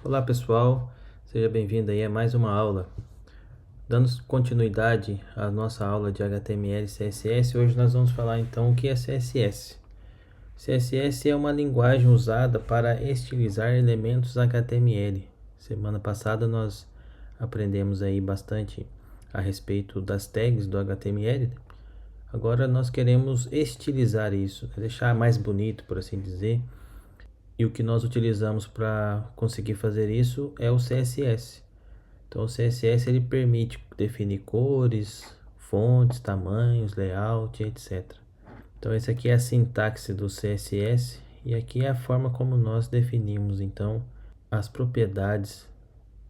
Olá pessoal, seja bem-vindo aí a mais uma aula. Dando continuidade à nossa aula de HTML e CSS, hoje nós vamos falar então o que é CSS. CSS é uma linguagem usada para estilizar elementos HTML. Semana passada nós aprendemos aí bastante a respeito das tags do HTML. Agora nós queremos estilizar isso, deixar mais bonito, por assim dizer. E o que nós utilizamos para conseguir fazer isso é o CSS. Então o CSS ele permite definir cores, fontes, tamanhos, layout, etc. Então essa aqui é a sintaxe do CSS e aqui é a forma como nós definimos então as propriedades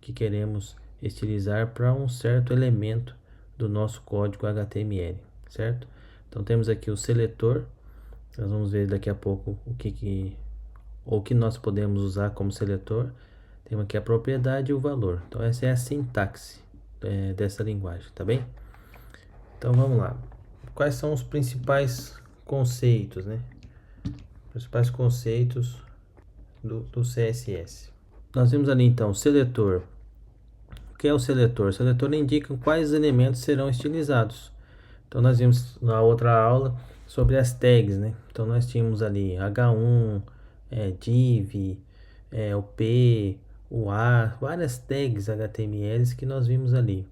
que queremos estilizar para um certo elemento do nosso código HTML, certo? Então temos aqui o seletor. Nós vamos ver daqui a pouco o que nós podemos usar como seletor. Temos aqui a propriedade e o valor. Então essa é a sintaxe dessa linguagem, tá bem? Então vamos lá. Quais são os principais conceitos, né? Principais conceitos do CSS. Nós vimos ali então o seletor. O que é o seletor? O seletor indica quais elementos serão estilizados. Então nós vimos na outra aula sobre as tags, né? Então nós tínhamos ali H1, div, o P, o A, várias tags HTML que nós vimos ali.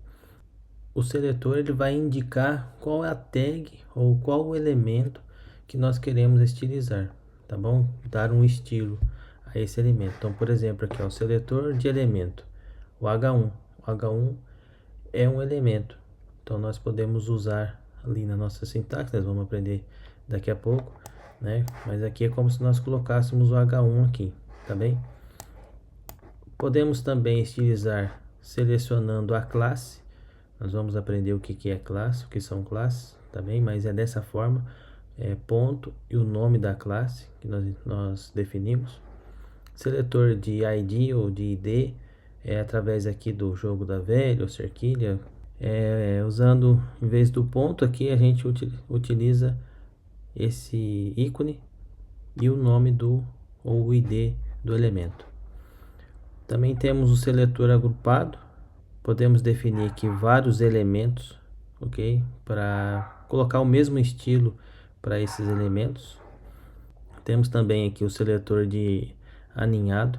O seletor ele vai indicar qual é a tag ou qual o elemento que nós queremos estilizar, tá bom? Dar um estilo a esse elemento. Então, por exemplo, aqui é o seletor de elemento, o H1. O H1 é um elemento, então nós podemos usar ali na nossa sintaxe, nós vamos aprender daqui a pouco, né? Mas aqui é como se nós colocássemos o H1 aqui, tá bem? Podemos também estilizar selecionando a classe. Nós vamos aprender o que é classe, o que são classes, tá bem? Mas é dessa forma, ponto e o nome da classe que nós definimos. Seletor de ID ou de ID é através aqui do jogo da velha ou cerquilha. Usando, em vez do ponto aqui, a gente utiliza esse ícone e o nome ou o ID do elemento. Também temos o seletor agrupado. Podemos definir aqui vários elementos, ok? Para colocar o mesmo estilo para esses elementos. Temos também aqui o seletor de aninhado,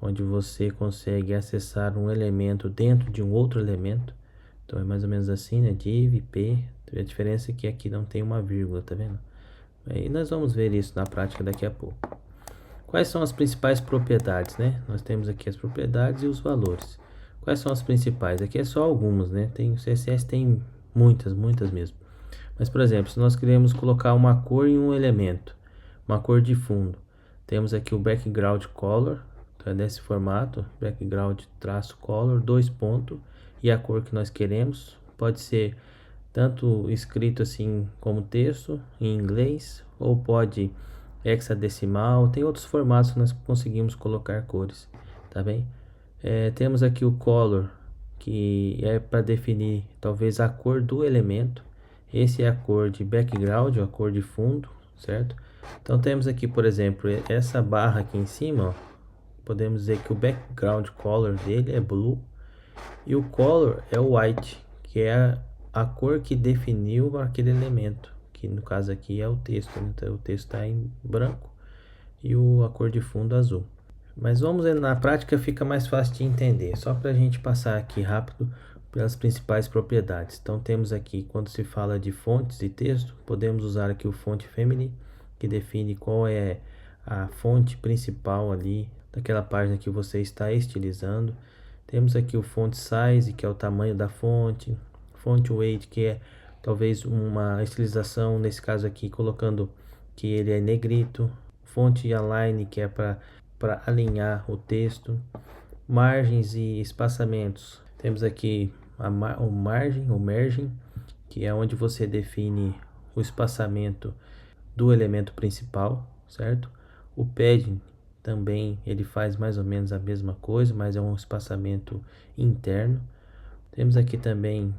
onde você consegue acessar um elemento dentro de um outro elemento. Então é mais ou menos assim, né? Div, P. A diferença é que aqui não tem uma vírgula, tá vendo? E nós vamos ver isso na prática daqui a pouco. Quais são as principais propriedades, né? Nós temos aqui as propriedades e os valores. Quais são as principais? Aqui é só algumas, né? O CSS tem muitas mesmo. Mas, por exemplo, se nós queremos colocar uma cor em um elemento, uma cor de fundo, temos aqui o background color, então é desse formato, background-color, 2 pontos, e a cor que nós queremos. Pode ser tanto escrito assim como texto em inglês, ou pode hexadecimal, tem outros formatos que nós conseguimos colocar cores, tá bem? Temos aqui o color, que é para definir talvez a cor do elemento. Esse é a cor de background, a cor de fundo, certo? Então temos aqui, por exemplo, essa barra aqui em cima, ó, podemos dizer que o background color dele é blue e o color é o white, que é a cor que definiu aquele elemento, que no caso aqui é o texto, né? Então o texto está em branco e a cor de fundo azul. Mas vamos ver, na prática fica mais fácil de entender, só para a gente passar aqui rápido pelas principais propriedades. Então temos aqui, quando se fala de fontes e texto, podemos usar aqui o font family, que define qual é a fonte principal ali daquela página que você está estilizando. Temos aqui o font size, que é o tamanho da fonte, font weight, que é talvez uma estilização, nesse caso aqui colocando que ele é negrito, font align, que é para alinhar o texto, margens e espaçamentos. Temos aqui o margin, que é onde você define o espaçamento do elemento principal, certo? O padding também ele faz mais ou menos a mesma coisa, mas é um espaçamento interno. Temos aqui também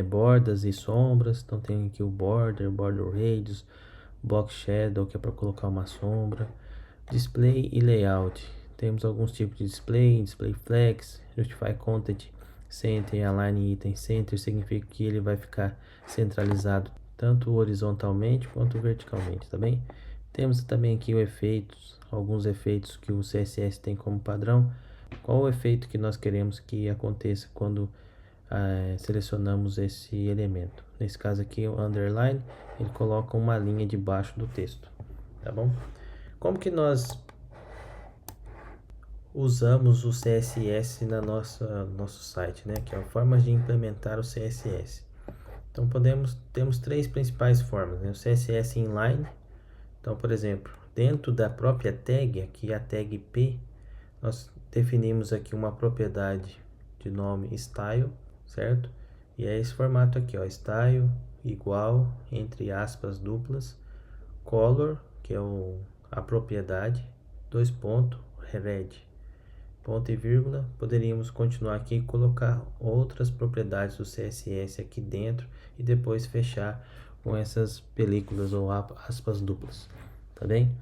bordas e sombras, então tem aqui o border radius, box shadow, que é para colocar uma sombra, display e layout. temos alguns tipos de display flex, justify content center, align item center, significa que ele vai ficar centralizado tanto horizontalmente quanto verticalmente, tá bem? Temos também aqui o efeitos, alguns efeitos que o CSS tem como padrão. Qual o efeito que nós queremos que aconteça quando selecionamos esse elemento? Nesse caso aqui, o underline, ele coloca uma linha debaixo do texto, tá bom? Como que nós usamos o CSS na nosso site, né? Que é a forma de implementar o CSS. Então temos três principais formas, né? O CSS inline. Então, por exemplo, dentro da própria tag, aqui a tag P, nós definimos aqui uma propriedade de nome style, certo? E é esse formato aqui, ó, style igual, entre aspas duplas, color, que é a propriedade, dois pontos, red, ponto e vírgula. Poderíamos continuar aqui e colocar outras propriedades do CSS aqui dentro e depois fechar com essas películas ou aspas duplas, tá bem?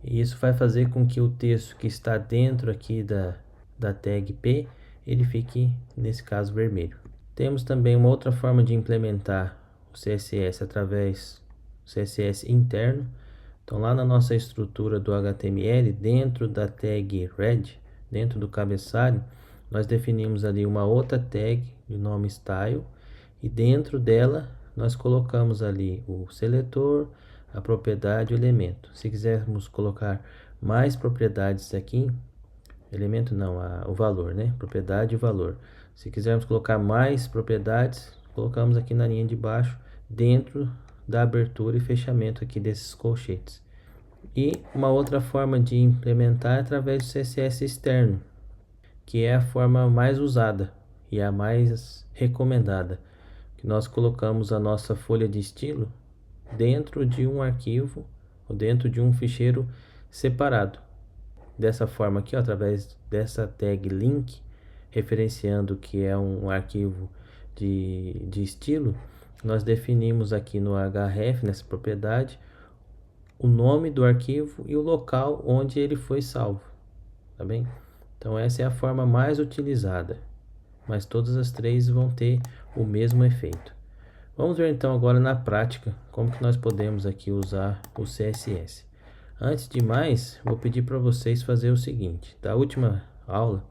E isso vai fazer com que o texto que está dentro aqui da tag P, ele fique, nesse caso, vermelho. Temos também uma outra forma de implementar o CSS através do CSS interno. Então, lá na nossa estrutura do HTML, dentro da tag red, dentro do cabeçalho, nós definimos ali uma outra tag de nome style e dentro dela nós colocamos ali o seletor, a propriedade e o elemento. Se quisermos colocar mais propriedades aqui, elemento não, o valor, né? Propriedade e valor. Se quisermos colocar mais propriedades, colocamos aqui na linha de baixo, dentro da abertura e fechamento aqui desses colchetes. E uma outra forma de implementar é através do CSS externo, que é a forma mais usada e a mais recomendada, que nós colocamos a nossa folha de estilo dentro de um arquivo ou dentro de um ficheiro separado. Dessa forma aqui, ó, através dessa tag link, referenciando que é um arquivo de estilo, nós definimos aqui no href, nessa propriedade, o nome do arquivo e o local onde ele foi salvo, tá bem? Então essa é a forma mais utilizada, mas todas as três vão ter o mesmo efeito. Vamos ver então agora na prática como que nós podemos aqui usar o CSS. Antes de mais, vou pedir para vocês fazer o seguinte: da última aula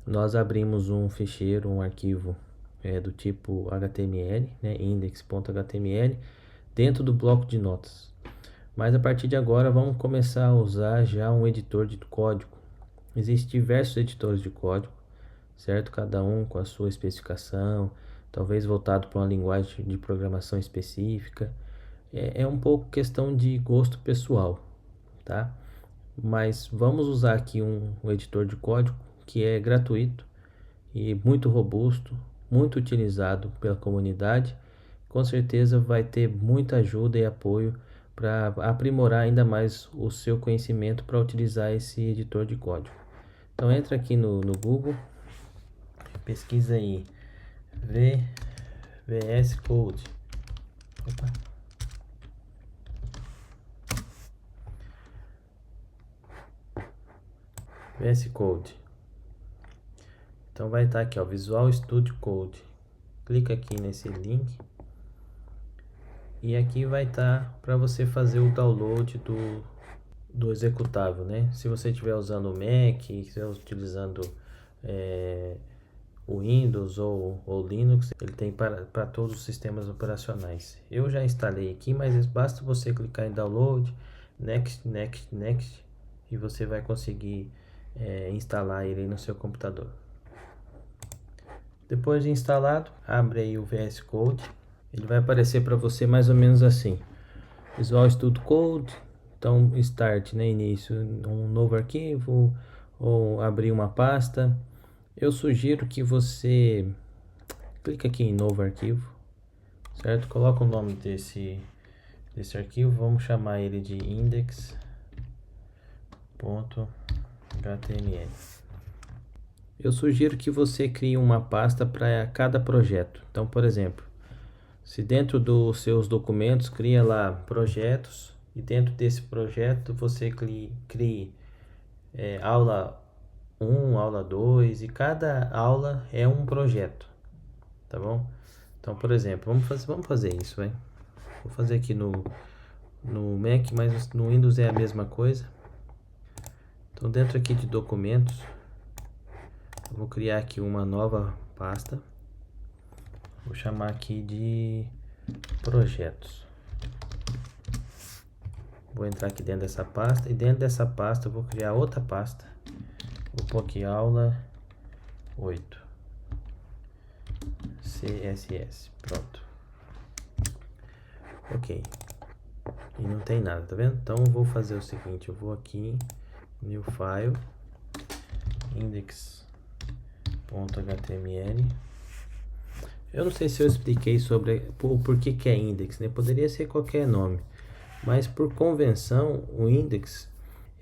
nós abrimos um ficheiro, um arquivo do tipo HTML, né, index.html, dentro do bloco de notas. Mas a partir de agora vamos começar a usar já um editor de código. Existem diversos editores de código, certo? Cada um com a sua especificação, talvez voltado para uma linguagem de programação específica. É um pouco questão de gosto pessoal, tá? Mas vamos usar aqui um editor de código que é gratuito e muito robusto, muito utilizado pela comunidade. Com certeza vai ter muita ajuda e apoio para aprimorar ainda mais o seu conhecimento para utilizar esse editor de código. Então entra aqui no Google, pesquisa aí VS Code. Opa. VS Code. Então vai estar aqui, ó, Visual Studio Code. Clica aqui nesse link. E aqui vai estar para você fazer o download do executável, né? Se você estiver usando o Mac, estiver utilizando o Windows ou Linux, ele tem para todos os sistemas operacionais. Eu já instalei aqui, mas basta você clicar em download, next, e você vai conseguir instalar ele no seu computador. Depois de instalado, abre aí o VS Code. Ele vai aparecer para você mais ou menos assim: Visual Studio Code. Então, start, né, início, um novo arquivo ou abrir uma pasta. Eu sugiro que você clique aqui em novo arquivo, certo? Coloca o nome desse arquivo, vamos chamar ele de index.html. Eu sugiro que você crie uma pasta para cada projeto. Então, por exemplo, se dentro dos seus documentos cria lá projetos e dentro desse projeto você crie aula 1, aula 2, e cada aula é um projeto, tá bom? Então, por exemplo, vamos fazer isso, vai. Vou fazer aqui no Mac, mas no Windows é a mesma coisa. Então, dentro aqui de documentos, eu vou criar aqui uma nova pasta. Vou chamar aqui de projetos. Vou entrar aqui dentro dessa pasta, e dentro dessa pasta eu vou criar outra pasta. Vou pôr aqui aula 8 CSS. Pronto. Ok. E não tem nada, tá vendo? Então eu vou fazer o seguinte, eu vou aqui, new file, index.html. Eu não sei se eu expliquei sobre o porquê que é index, né? Poderia ser qualquer nome, mas por convenção, o index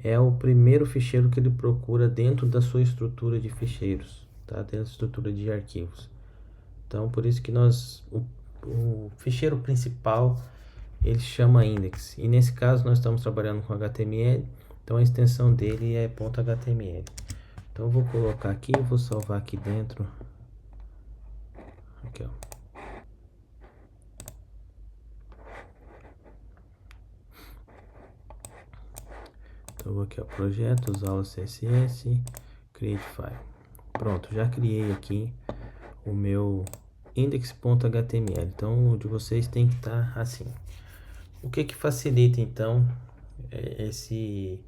é o primeiro ficheiro que ele procura dentro da sua estrutura de ficheiros, tá? Dentro da estrutura de arquivos. Então, por isso que o ficheiro principal ele chama index, e nesse caso nós estamos trabalhando com HTML, então a extensão dele é .html. Então eu vou colocar aqui, vou salvar aqui dentro, aqui ó. Então eu vou aqui ó, projetos, aula CSS, create file. Pronto, já criei aqui o meu index.html, então o de vocês tem que estar assim. O que facilita então esse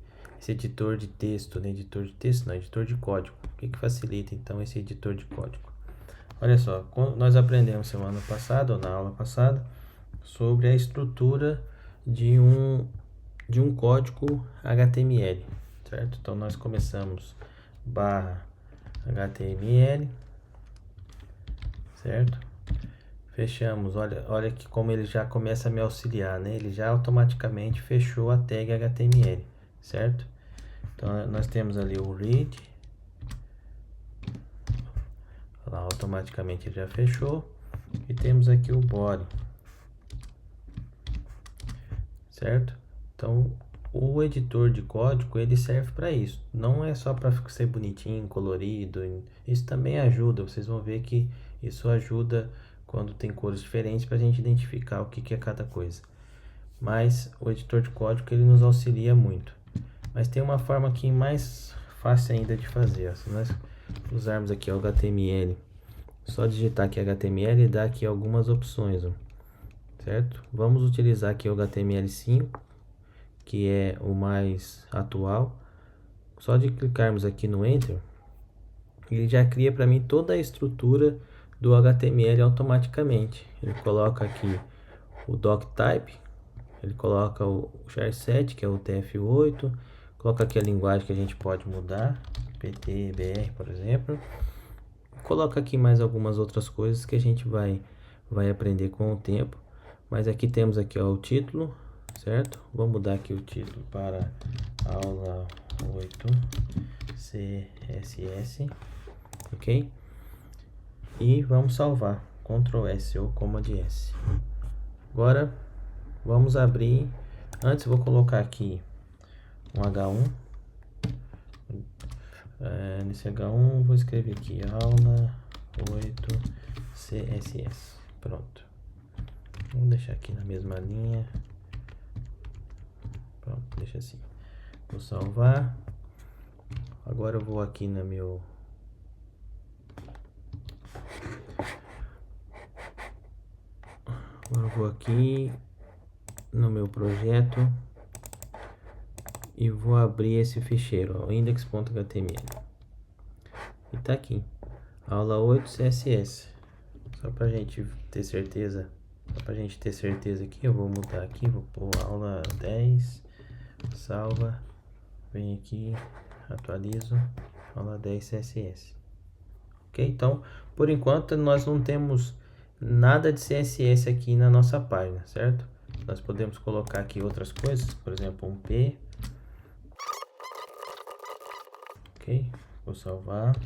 editor de texto, né? Editor de texto não, editor de código. O que facilita então esse editor de código? Olha só, nós aprendemos semana passada, ou na aula passada, sobre a estrutura de um código HTML, certo? Então nós começamos /HTML, certo? Fechamos, olha que como ele já começa a me auxiliar, né? Ele já automaticamente fechou a tag HTML, certo? Então nós temos ali o read, lá automaticamente ele já fechou, e temos aqui o body, certo? Então o editor de código ele serve para isso, não é só para ser bonitinho, colorido, isso também ajuda, vocês vão ver que isso ajuda quando tem cores diferentes para a gente identificar o que é cada coisa. Mas o editor de código ele nos auxilia muito. Mas tem uma forma aqui mais fácil ainda de fazer. Ó. Se nós usarmos aqui o HTML, só digitar aqui HTML e dar aqui algumas opções, ó. Certo? Vamos utilizar aqui o HTML5, que é o mais atual. Só de clicarmos aqui no Enter, ele já cria para mim toda a estrutura do HTML automaticamente. Ele coloca aqui o doctype, ele coloca o char7, que é o TF8, coloca aqui a linguagem que a gente pode mudar, PTBR, por exemplo. Coloca aqui mais algumas outras coisas que a gente vai aprender com o tempo. Mas aqui temos aqui ó, o título, certo? Vou mudar aqui o título para aula 8 CSS, ok? E vamos salvar, Ctrl S ou Command S. Agora vamos abrir, antes vou colocar aqui um H1, nesse H1 vou escrever aqui aula 8 CSS, pronto. Vamos deixar aqui na mesma linha, pronto, deixa assim. Vou salvar, agora eu vou aqui na meu... Agora eu vou aqui no meu projeto e vou abrir esse ficheiro, index.html. E tá aqui, aula 8 CSS. Só pra gente ter certeza, aqui, eu vou mudar aqui, vou pôr aula 10, salva, vem aqui, atualizo, aula 10 CSS. Ok? Então, por enquanto, nós não temos nada de CSS aqui na nossa página, certo? Nós podemos colocar aqui outras coisas, por exemplo, um P. Ok? Vou salvar.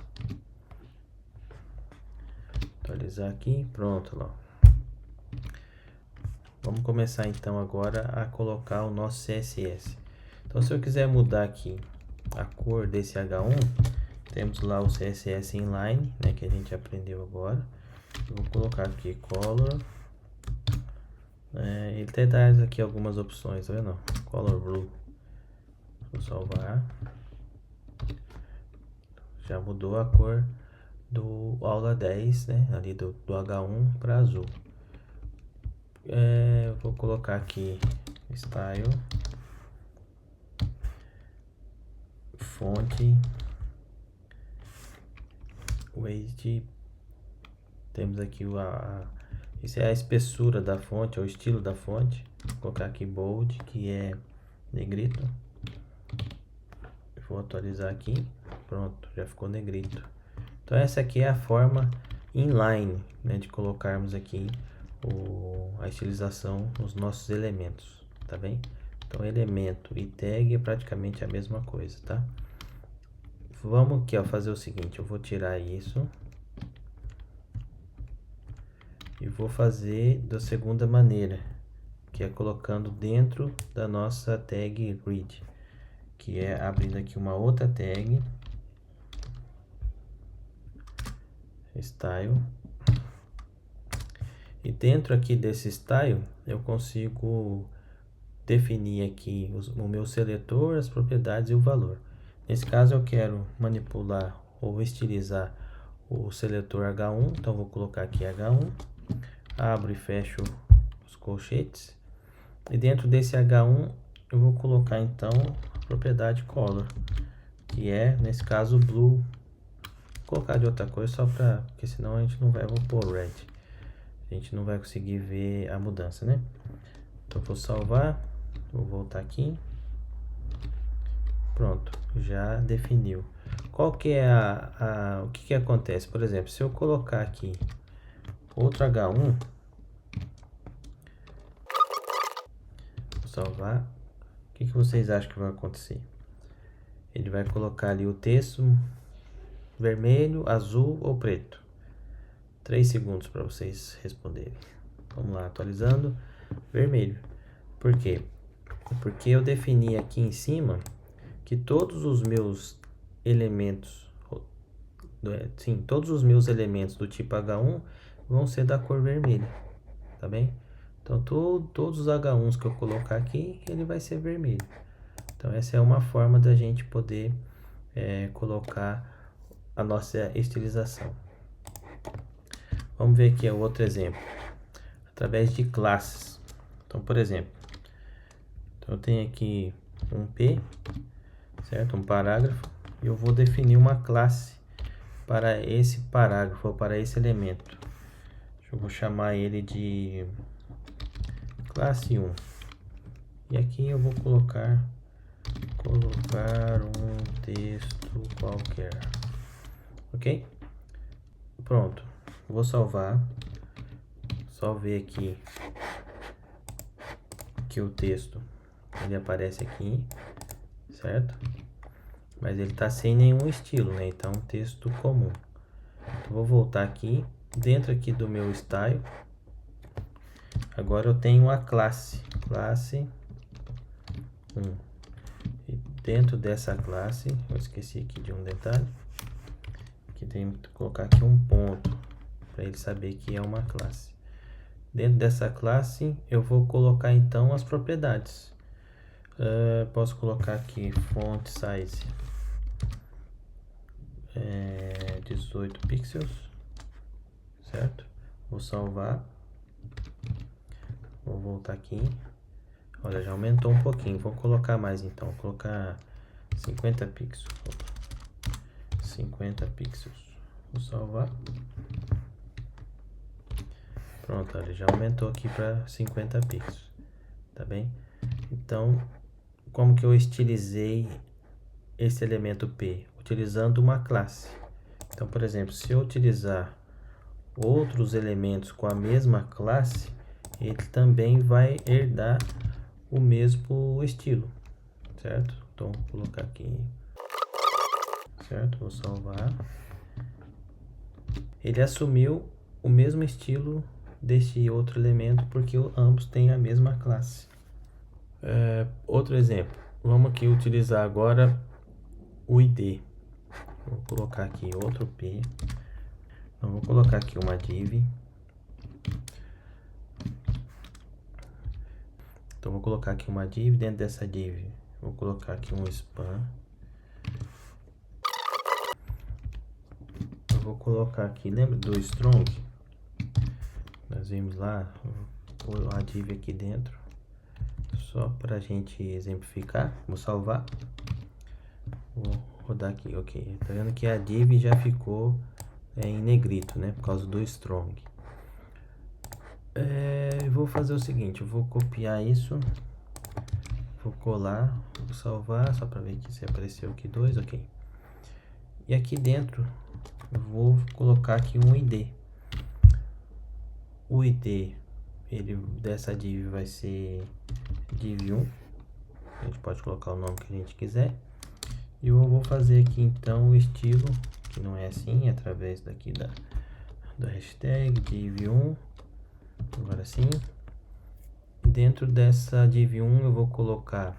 Atualizar aqui, pronto lá. Vamos começar então agora a colocar o nosso CSS. Então se eu quiser mudar aqui a cor desse H1, temos lá o CSS Inline, né, que a gente aprendeu agora. Eu vou colocar aqui Color. Ele até dá aqui algumas opções, tá vendo? Color Blue. Vou salvar. Já mudou a cor do aula 10, né? Ali do H1 para azul. Vou colocar aqui Style, fonte, weight. Temos aqui isso é a espessura da fonte, é o estilo da fonte. Vou colocar aqui bold, que é negrito. Vou atualizar aqui. Pronto, já ficou negrito. Então essa aqui é a forma inline, né, de colocarmos aqui a estilização nos nossos elementos, tá bem? Então elemento e tag é praticamente a mesma coisa, tá? Vamos aqui, ó, fazer o seguinte, eu vou tirar isso e vou fazer da segunda maneira, que é colocando dentro da nossa tag grid, que é abrindo aqui uma outra tag, style, e dentro aqui desse style eu consigo definir aqui o meu seletor, as propriedades e o valor. Nesse caso eu quero manipular ou estilizar o seletor H1, então vou colocar aqui H1, abro e fecho os colchetes, e dentro desse H1 eu vou colocar então a propriedade color, que é nesse caso blue. Vou colocar de outra cor só para, porque senão a gente não vai, vou pôr red, a gente não vai conseguir ver a mudança, né? Então vou salvar, vou voltar aqui, pronto, já definiu. Qual que é o que acontece? Por exemplo, se eu colocar aqui outro H1, vou salvar, o que vocês acham que vai acontecer? Ele vai colocar ali o texto vermelho, azul ou preto. 3 segundos para vocês responderem. Vamos lá, atualizando. Vermelho. Por quê? Porque eu defini aqui em cima que todos os meus elementos, sim, todos os meus elementos do tipo H1 vão ser da cor vermelha, tá bem? Então todos os H1s que eu colocar aqui, ele vai ser vermelho. Então essa é uma forma da gente poder colocar a nossa estilização. Vamos ver aqui o outro exemplo, através de classes. Então, por exemplo, eu tenho aqui um P, certo? Um parágrafo, e eu vou definir uma classe para esse parágrafo, ou para esse elemento. Eu vou chamar ele de classe 1. E aqui eu vou colocar um texto qualquer. Ok? Pronto. Vou salvar. Salvei aqui que o texto ele aparece aqui, certo? Mas ele tá sem nenhum estilo, né? Então texto comum. Então, vou voltar aqui dentro aqui do meu style. Agora eu tenho a classe 1. E dentro dessa classe, eu esqueci aqui de um detalhe, que tem que colocar aqui um ponto para ele saber que é uma classe. Dentro dessa classe eu vou colocar então as propriedades. Posso colocar aqui font size 18 pixels, certo? Vou salvar, vou voltar aqui. Olha, já aumentou um pouquinho, vou colocar mais então, vou colocar 50 pixels. 50 pixels. Vou salvar. Pronto, olha, já aumentou aqui para 50 pixels, tá bem? Então, como que eu estilizei esse elemento P? Utilizando uma classe. Então, por exemplo, se eu utilizar outros elementos com a mesma classe, ele também vai herdar o mesmo estilo, certo? Então, vou colocar aqui, certo? Vou salvar. Ele assumiu o mesmo estilo deste outro elemento porque ambos têm a mesma classe. Outro exemplo, vamos aqui utilizar agora o ID. Vou colocar aqui outro P. Então, vou colocar aqui uma div. Então, vou colocar aqui uma div. Dentro dessa div, vou colocar aqui um span. Eu vou colocar aqui, lembra do strong? Nós vimos lá, vou pôr a div aqui dentro. Só para a gente exemplificar. Vou salvar. Vou rodar aqui, ok. Tá vendo que a div já ficou em negrito, né? Por causa do strong. Vou fazer o seguinte, eu vou copiar isso. Vou colar, vou salvar, só para ver que se apareceu aqui 2, ok. E aqui dentro, eu vou colocar aqui um ID. O ID dessa div vai ser div1. A gente pode colocar o nome que a gente quiser. E eu vou fazer aqui então o estilo, que não é assim, através daqui da hashtag div1. Agora sim. Dentro dessa div1 eu vou colocar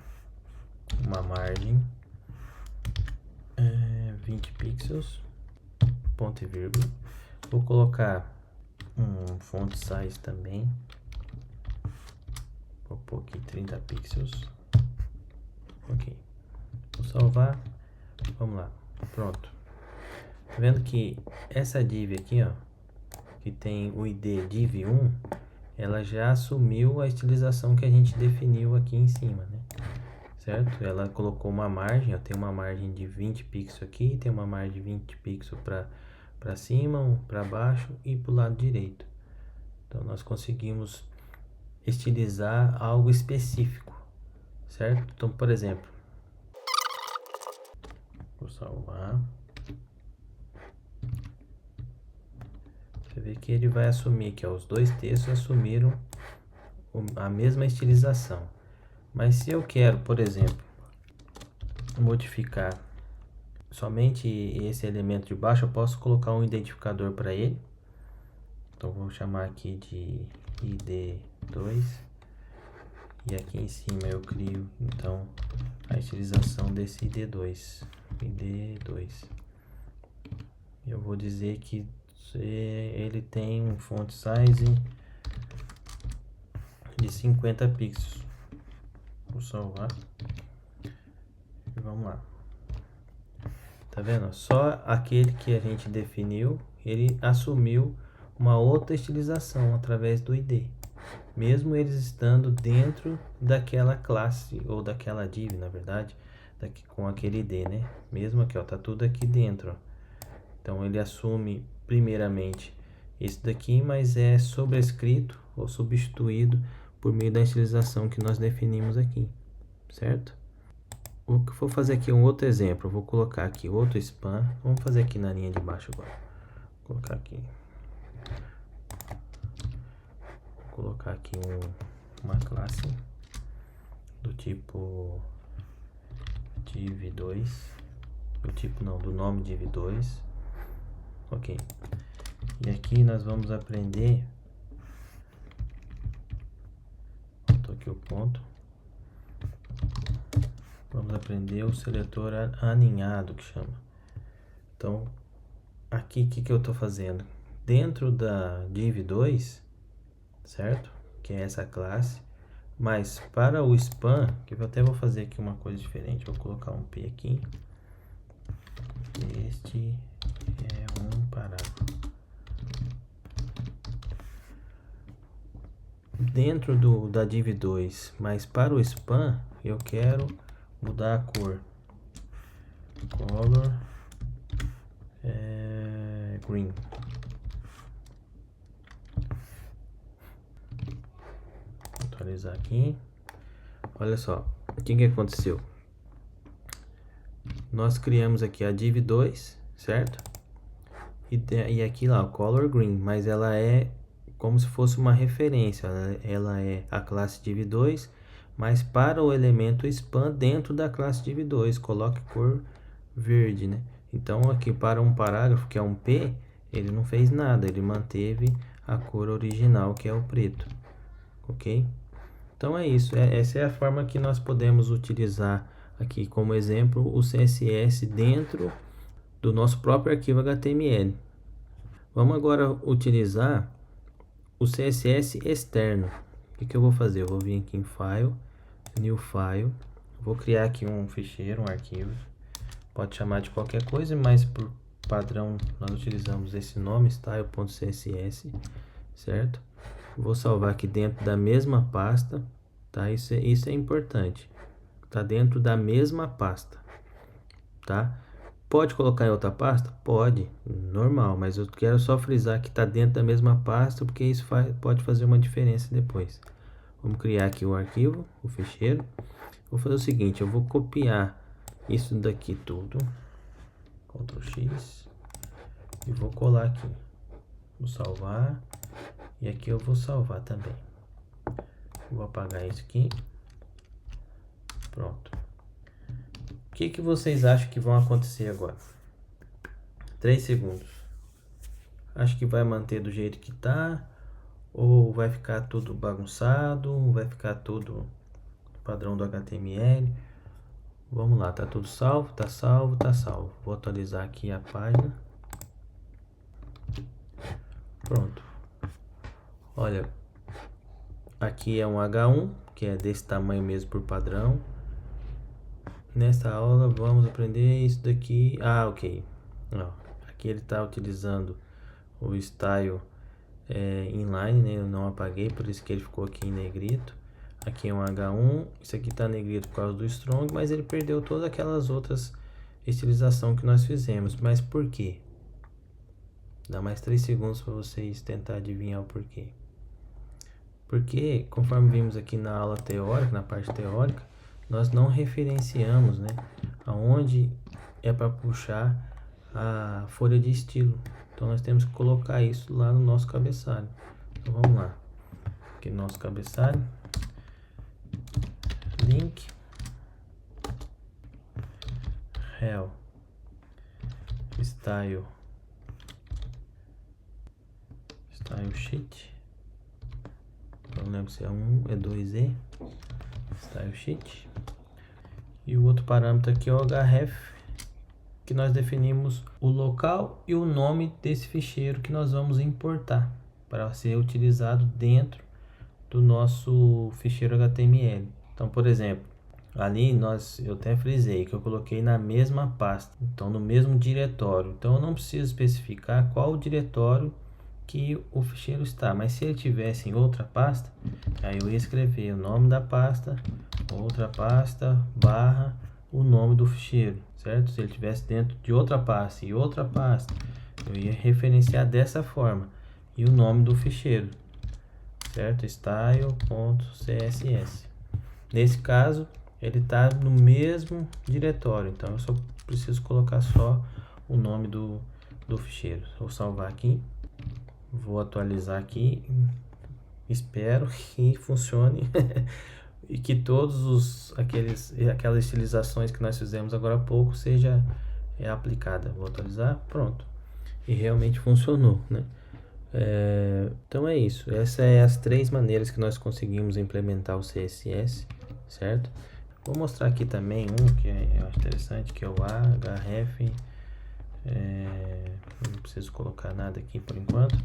uma margem 20 pixels, ponto e vírgula. Vou colocar um font size também. Vou pôr aqui 30 pixels. Ok. Vou salvar. Vamos lá. Pronto. Tá vendo que essa div aqui, ó, que tem o ID div1, ela já assumiu a estilização que a gente definiu aqui em cima, né? Certo? Ela colocou uma margem, ó, tem uma margem de 20 pixels aqui, tem uma margem de 20 pixels para cima, para baixo e para o lado direito. Então nós conseguimos estilizar algo específico, certo? Então, por exemplo, vou salvar. Você vê que ele vai assumir que os dois textos assumiram a mesma estilização. Mas se eu quero, por exemplo, modificar somente esse elemento de baixo, eu posso colocar um identificador para ele. Então vou chamar aqui de id2. E aqui em cima eu crio então a estilização desse id2. Eu vou dizer que ele tem um font size de 50 pixels. Vou salvar. E vamos lá. Tá vendo? Só aquele que a gente definiu, ele assumiu uma outra estilização através do ID. Mesmo eles estando dentro daquela classe, ou daquela div, na verdade, com aquele ID, né? Mesmo aqui, ó, tá tudo aqui dentro, ó. Então ele assume primeiramente esse daqui, mas é sobrescrito ou substituído por meio da estilização que nós definimos aqui, certo? Vou fazer aqui um outro exemplo. Vou colocar aqui outro span. Vamos fazer aqui na linha de baixo agora. Vou colocar aqui. Vou colocar aqui uma classe do tipo div2. Do tipo não, do nome div2. Ok. E aqui nós vamos aprender. Botou aqui o ponto. Vamos aprender o seletor aninhado, que chama. Então, aqui o que eu estou fazendo? Dentro da div2, certo? Que é essa classe. Mas para o span, que eu até vou fazer aqui uma coisa diferente. Vou colocar um P aqui. Este é um parágrafo. Dentro da div2, mas para o span, eu quero mudar a cor. Color green. Vou atualizar aqui. Olha só, o que aconteceu? Nós criamos aqui a div2, certo? E aqui lá, o color green, mas ela é como se fosse uma referência. Ela é a classe div2, mas para o elemento span dentro da classe div2, coloque cor verde, né? Então aqui para um parágrafo que é um P, ele não fez nada, ele manteve a cor original que é o preto, ok? Então é isso, essa é a forma que nós podemos utilizar aqui como exemplo o CSS dentro do nosso próprio arquivo HTML. Vamos agora utilizar o CSS externo. O que eu vou fazer? Eu vou vir aqui em File, New File, vou criar aqui um ficheiro, um arquivo. Pode chamar de qualquer coisa, mas por padrão nós utilizamos esse nome, style.css, certo? Vou salvar aqui dentro da mesma pasta, tá? Isso é importante. Tá dentro da mesma pasta, tá? Pode colocar em outra pasta? Pode, normal, mas eu quero só frisar que está dentro da mesma pasta, porque isso pode fazer uma diferença depois. Vamos criar aqui o arquivo, o ficheiro. Vou fazer o seguinte, eu vou copiar isso daqui tudo, Ctrl X, e vou colar aqui. Vou salvar, e aqui eu vou salvar também. Vou apagar isso aqui. Pronto. O que vocês acham que vão acontecer agora? 3 segundos. Acho que vai manter do jeito que tá, ou vai ficar tudo bagunçado, vai ficar tudo padrão do HTML. Vamos lá, tá tudo salvo, tá salvo, tá salvo. Vou atualizar aqui a página. Pronto. Olha, aqui é um H1, que é desse tamanho mesmo por padrão. Nesta aula vamos aprender isso daqui. Ah, ok. Ó, aqui ele está utilizando o style inline, né? Eu não apaguei, por isso que ele ficou aqui em negrito. Aqui é um H1, isso aqui está negrito por causa do strong, mas ele perdeu todas aquelas outras estilizações que nós fizemos. Mas por quê? Dá mais 3 segundos para vocês tentar adivinhar o porquê. Porque, conforme vimos aqui na aula teórica, na parte teórica, nós não referenciamos, né, aonde é para puxar a folha de estilo. Então nós temos que colocar isso lá no nosso cabeçalho. Então vamos lá. Aqui no nosso cabeçalho, link, rel, style sheet. Não lembro se é 1, é 2e, style sheet. E o outro parâmetro aqui é o href, que nós definimos o local e o nome desse ficheiro que nós vamos importar para ser utilizado dentro do nosso ficheiro HTML. Então, por exemplo, ali eu até frisei que eu coloquei na mesma pasta, então no mesmo diretório. Então eu não preciso especificar qual o diretório que o ficheiro está, mas se ele tivesse em outra pasta, aí eu ia escrever o nome da pasta, outra pasta, barra, o nome do ficheiro, certo? Se ele tivesse dentro de outra pasta e outra pasta, eu ia referenciar dessa forma, e o nome do ficheiro, certo? Style.css. Nesse caso, ele está no mesmo diretório, então eu só preciso colocar só o nome do ficheiro. Vou salvar aqui. Vou atualizar aqui, espero que funcione e que todos aquelas estilizações que nós fizemos agora há pouco seja aplicada. Vou atualizar, pronto, e realmente funcionou, né? Então é isso, essas são as 3 maneiras que nós conseguimos implementar o CSS, certo? Vou mostrar aqui também um que eu acho interessante, que é o href. Não preciso colocar nada aqui por enquanto,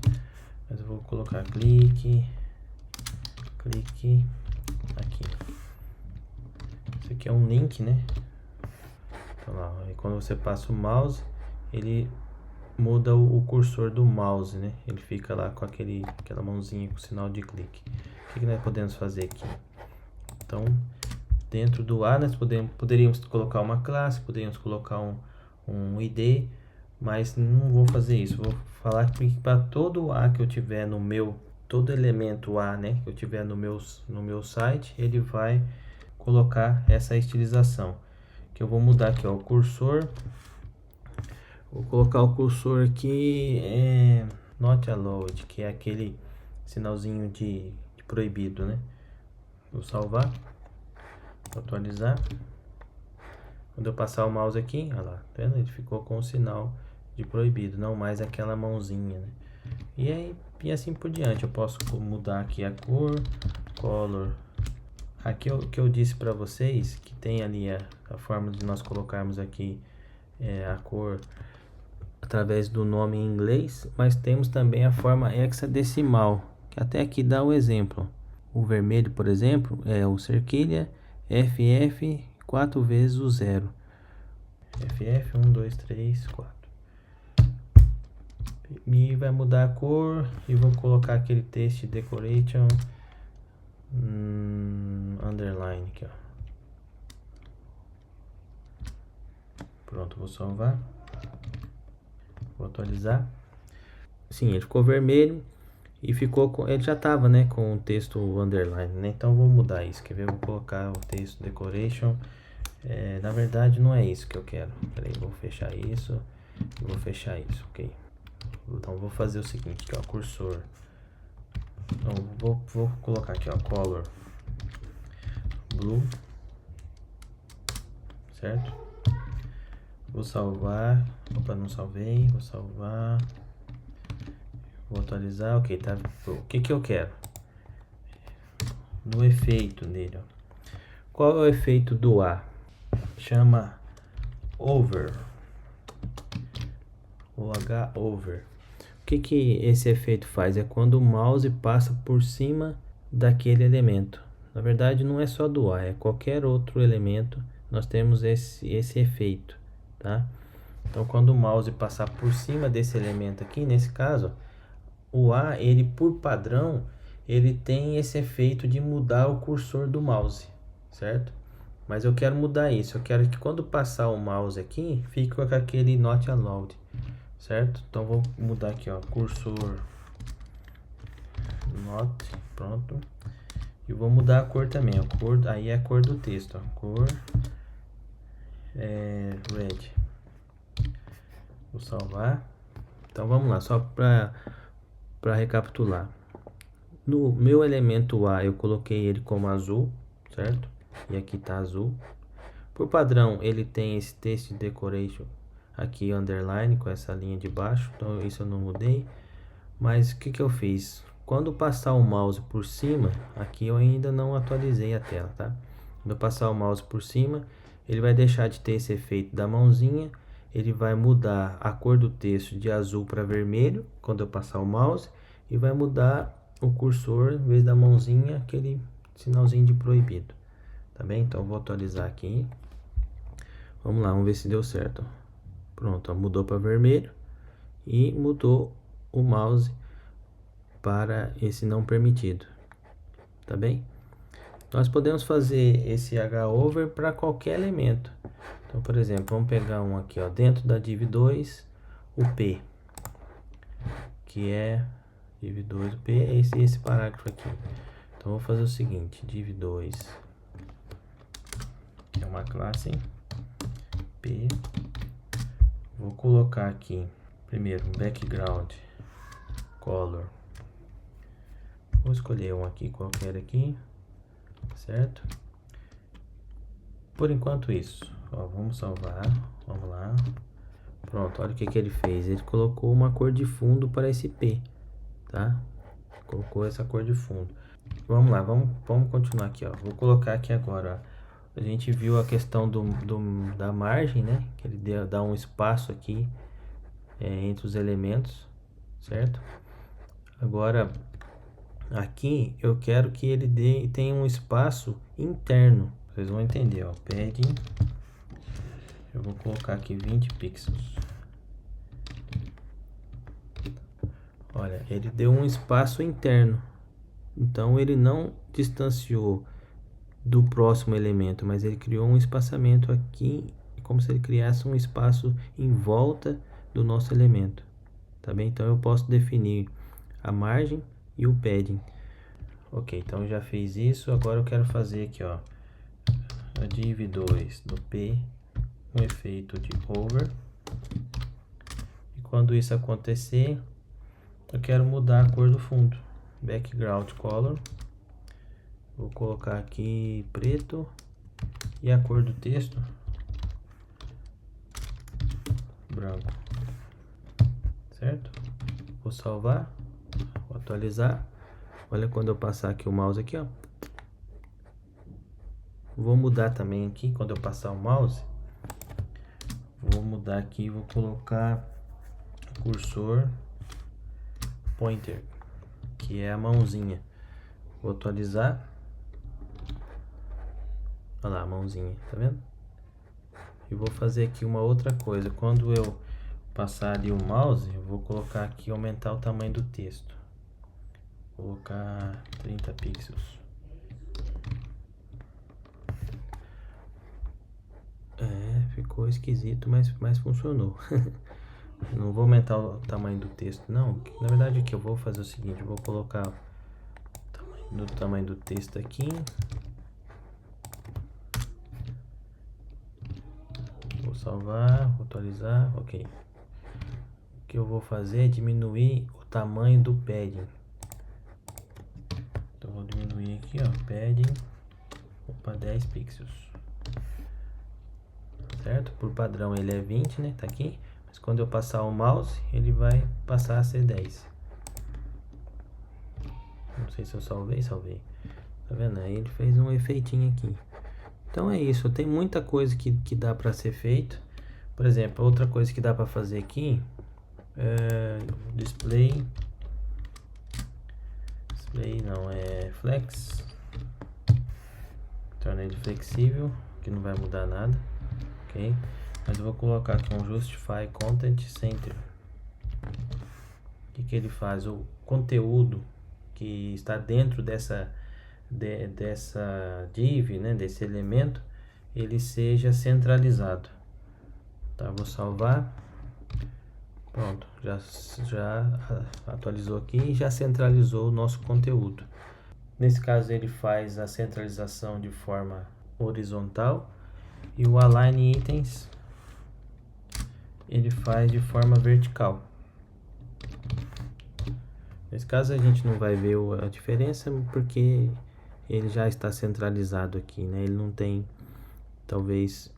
mas eu vou colocar clique aqui. Isso aqui é um link, né? Então, lá, e quando você passa o mouse, ele muda o cursor do mouse, né? Ele fica lá com aquela mãozinha com sinal de clique. O que nós podemos fazer aqui? Então, dentro do A, nós poderíamos colocar uma classe, poderíamos colocar um ID, mas não vou fazer isso. Vou falar que para todo A que eu tiver no meu, todo elemento A, né, que eu tiver no meu site, ele vai colocar essa estilização. Que eu vou mudar aqui, ó, o cursor. Vou colocar o cursor aqui not allowed, que é aquele sinalzinho de proibido, né? Vou salvar, vou atualizar. Quando eu passar o mouse aqui, olha lá, tá vendo? Ele ficou com o sinal de proibido, não mais aquela mãozinha, né? E assim por diante. Eu posso mudar aqui a cor, color Aqui o que eu disse para vocês, que tem ali a forma de nós colocarmos aqui a cor através do nome em inglês, mas temos também a forma hexadecimal, que até aqui dá o exemplo. O vermelho, por exemplo, é o cerquilha FF 4 vezes o 0. FF 1, 2, 3, 4. E vai mudar a cor e vou colocar aquele texto decoration underline aqui, ó. Pronto, vou salvar. Vou atualizar. Sim, ele ficou vermelho e ficou com, ele já tava, né, com o texto underline, né? Então vou mudar isso. Quer ver? Vou colocar o texto decoration. Na verdade não é isso que eu quero. Peraí, vou fechar isso. Vou fechar isso, ok. Então vou fazer o seguinte, aqui, ó, cursor. Então, vou colocar aqui, ó, color blue, certo? Vou salvar. Opa, não salvei. Vou salvar. Vou atualizar. Ok, tá. O que eu quero? No efeito dele, ó. Qual é o efeito do A? Chama over. O H over. O que esse efeito faz? É quando o mouse passa por cima daquele elemento. Na verdade, não é só do A, é qualquer outro elemento. Nós temos esse efeito, tá? Então, quando o mouse passar por cima desse elemento aqui, nesse caso, o A, ele por padrão, ele tem esse efeito de mudar o cursor do mouse, certo? Mas eu quero mudar isso. Eu quero que quando passar o mouse aqui, fique com aquele not allowed, certo? Então vou mudar aqui, ó, cursor not, pronto. E vou mudar a cor também, a cor, aí é a cor do texto, ó, cor red. Vou salvar. Então vamos lá, só para recapitular. No meu elemento A eu coloquei ele como azul, certo? E aqui tá azul. Por padrão ele tem esse texto decoration aqui underline com essa linha de baixo, então isso eu não mudei. Mas o que eu fiz? Quando passar o mouse por cima, aqui eu ainda não atualizei a tela, tá? Quando eu passar o mouse por cima, ele vai deixar de ter esse efeito da mãozinha, ele vai mudar a cor do texto de azul para vermelho, quando eu passar o mouse, e vai mudar o cursor, em vez da mãozinha, aquele sinalzinho de proibido, tá bem? Então eu vou atualizar aqui. Vamos lá, vamos ver se deu certo. Pronto, ó, mudou para vermelho e mudou o mouse para esse não permitido, tá bem? Nós podemos fazer esse hover para qualquer elemento. Então, por exemplo, vamos pegar um aqui, ó, dentro da div2, o P, que é div2, o P é esse parágrafo aqui. Então, vou fazer o seguinte, div2, que é uma classe P, vou colocar aqui, primeiro, um background color. Vou escolher um aqui, qualquer aqui, certo? Por enquanto isso, ó, vamos salvar, vamos lá. Pronto, olha o que ele fez, ele colocou uma cor de fundo para esse P, tá? Colocou essa cor de fundo. Vamos lá, vamos continuar aqui, ó. Vou colocar aqui agora, ó. A gente viu a questão da margem, né? Que ele dá um espaço aqui entre os elementos, certo? Agora, aqui eu quero que ele tenha um espaço interno. Vocês vão entender, ó. Padding. Eu vou colocar aqui 20 pixels. Olha, ele deu um espaço interno. Então ele não distanciou do próximo elemento, mas ele criou um espaçamento aqui, como se ele criasse um espaço em volta do nosso elemento, tá bem? Então eu posso definir a margem e o padding. Ok, então já fiz isso, agora eu quero fazer aqui, ó, a div2 do P, um efeito de over. E quando isso acontecer, eu quero mudar a cor do fundo, background color. Vou colocar aqui preto e a cor do texto branco, certo? Vou salvar, vou atualizar. Olha quando eu passar aqui o mouse aqui, ó. Vou mudar também aqui, quando eu passar o mouse, vou mudar aqui, vou colocar cursor pointer, que é a mãozinha. Vou atualizar. Olha lá a mãozinha, tá vendo? E vou fazer aqui uma outra coisa. Quando eu passar ali o mouse, eu vou colocar aqui, aumentar o tamanho do texto. Vou colocar 30 pixels. Ficou esquisito, mas funcionou. Não vou aumentar o tamanho do texto, não. Na verdade, aqui eu vou fazer o seguinte: eu vou colocar o tamanho do texto aqui. Vou salvar, vou atualizar, ok. O que eu vou fazer é diminuir o tamanho do padding. Então vou diminuir aqui, ó, padding, para 10 pixels. Certo? Por padrão ele é 20, né? Tá aqui. Mas quando eu passar o mouse, ele vai passar a ser 10. Não sei se eu salvei. Tá vendo? Aí ele fez um efeitinho aqui. Então é isso. Tem muita coisa que dá para ser feito. Por exemplo, outra coisa que dá para fazer aqui é display não, é flex. Torna ele flexível, que não vai mudar nada. Ok? Mas eu vou colocar aqui um justify content center. O que ele faz? O conteúdo que está dentro dessa div, né, desse elemento, ele seja centralizado. Tá, vou salvar. Pronto, já atualizou aqui e já centralizou o nosso conteúdo. Nesse caso ele faz a centralização de forma horizontal e o align itens ele faz de forma vertical. Nesse caso a gente não vai ver a diferença porque ele já está centralizado aqui, né? Ele não tem talvez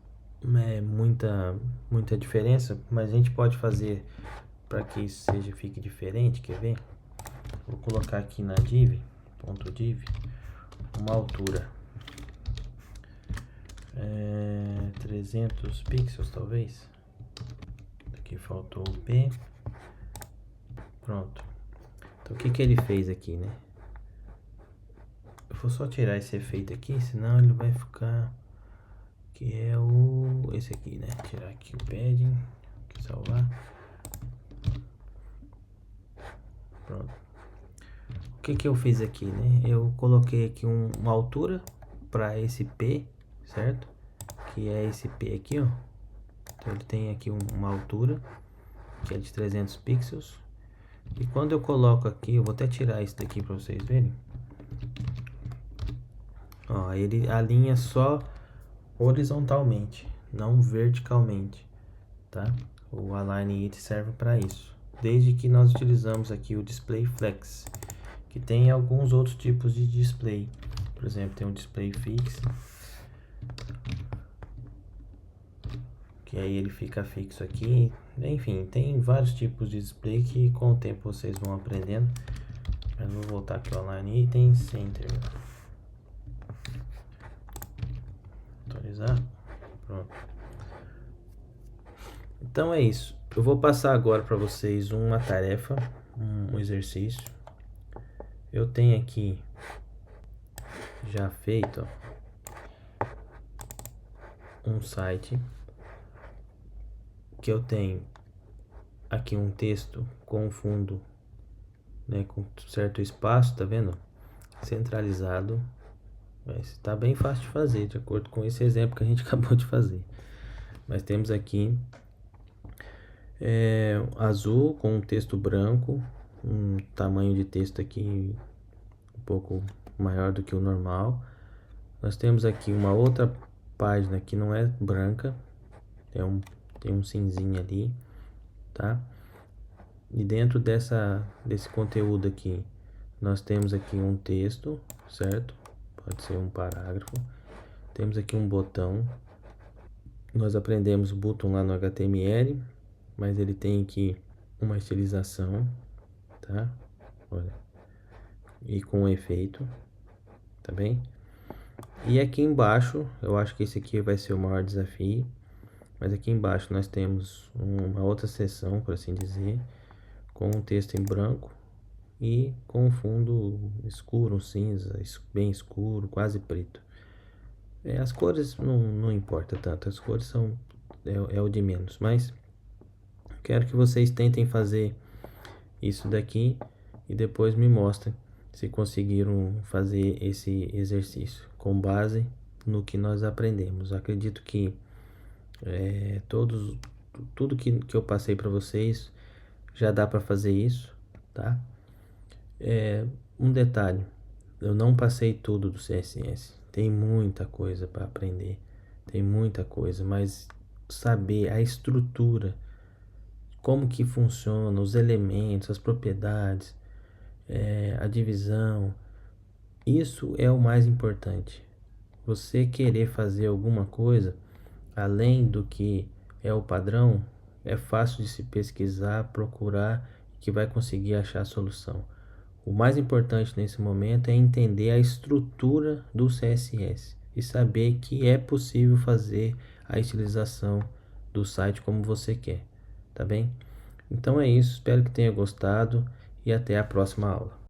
muita diferença, mas a gente pode fazer para que isso fique diferente. Quer ver? Vou colocar aqui na div, ponto div, uma altura 300 pixels talvez. Aqui faltou o P. Pronto. Então o que ele fez aqui, né? Eu vou só tirar esse efeito aqui, senão ele vai ficar, que é esse aqui, né? Tirar aqui o padding, aqui salvar. Pronto. O que eu fiz aqui, né? Eu coloquei aqui uma altura para esse P, certo? Que é esse P aqui, ó. Então ele tem aqui uma altura que é de 300 pixels. E quando eu coloco aqui, eu vou até tirar isso daqui para vocês verem. Ó, ele alinha só horizontalmente, não verticalmente, tá? O Align It serve para isso. Desde que nós utilizamos aqui o Display Flex, que tem alguns outros tipos de display. Por exemplo, tem um Display Fix, que aí ele fica fixo aqui. Enfim, tem vários tipos de display que com o tempo vocês vão aprendendo. Eu vou voltar aqui ao Align Item Center. Atualizar. Pronto. Então é isso. Eu vou passar agora para vocês uma tarefa, um exercício. Eu tenho aqui já feito um site que eu tenho aqui um texto com fundo, né, com certo espaço, tá vendo? Centralizado. Mas está bem fácil de fazer, de acordo com esse exemplo que a gente acabou de fazer. Mas temos aqui azul com um texto branco, um tamanho de texto aqui um pouco maior do que o normal. Nós temos aqui uma outra página que não é branca, tem um cinzinho ali, tá? E dentro desse conteúdo aqui, nós temos aqui um texto, certo? Pode ser um parágrafo. Temos aqui um botão. Nós aprendemos o botão lá no HTML, mas ele tem aqui uma estilização, tá? Olha. E com efeito, tá bem? E aqui embaixo, eu acho que esse aqui vai ser o maior desafio, mas aqui embaixo nós temos uma outra seção, por assim dizer, com um texto em branco e com um fundo escuro, um cinza, bem escuro, quase preto. As cores não importa tanto, as cores são é o de menos, mas quero que vocês tentem fazer isso daqui e depois me mostrem se conseguiram fazer esse exercício com base no que nós aprendemos. Acredito que tudo que eu passei para vocês já dá para fazer isso, tá? Um detalhe, eu não passei tudo do CSS. Tem muita coisa para aprender, tem muita coisa, mas saber a estrutura, como que funciona, os elementos, as propriedades, a divisão, isso é o mais importante. Você querer fazer alguma coisa além do que é o padrão, é fácil de se pesquisar, procurar, que vai conseguir achar a solução. O mais importante nesse momento é entender a estrutura do CSS e saber que é possível fazer a estilização do site como você quer, tá bem? Então é isso, espero que tenha gostado e até a próxima aula.